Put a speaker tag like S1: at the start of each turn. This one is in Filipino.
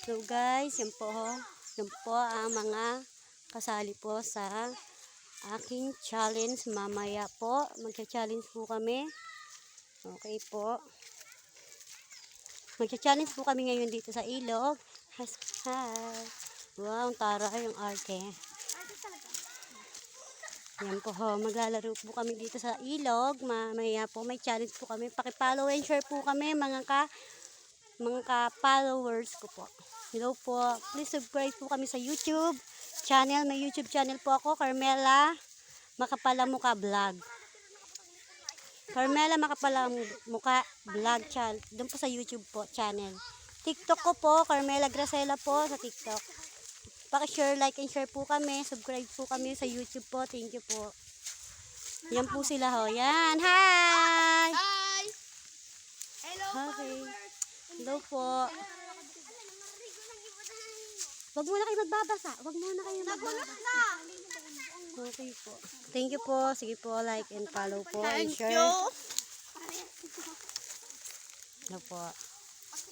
S1: So guys, yan po ang mga kasali po sa aking challenge. Mamaya po, magcha-challenge po kami. Okay po. Magcha-challenge po kami ngayon dito sa ilog. Hi! Wow, ang tara yung arte. Yan po ho, maglalaro po kami dito sa ilog. Mamaya po may challenge po kami. Paki-follow and share po kami mga ka-followers ko po. Hello po. Please subscribe po kami sa YouTube channel. May YouTube channel po ako, Carmela Makapalamuka Vlog. Carmela Makapalamuka Vlog channel. Doon po sa YouTube po channel. TikTok ko po, Carmela Gracela po sa TikTok. Paki-share, like and share po kami. Subscribe po kami sa YouTube po. Thank you po. Yan po sila ho. Yan. Hi!
S2: Hi! Hello,
S1: Okay.
S2: followers!
S1: Hello po. Wag muna kayo magbabasa. Wag muna kayo
S2: Nagulot
S1: magbabasa.
S2: na!
S1: Okay po. Thank you po. Sige po, like and follow po and
S2: Thank
S1: share.
S2: you!
S1: Hello po.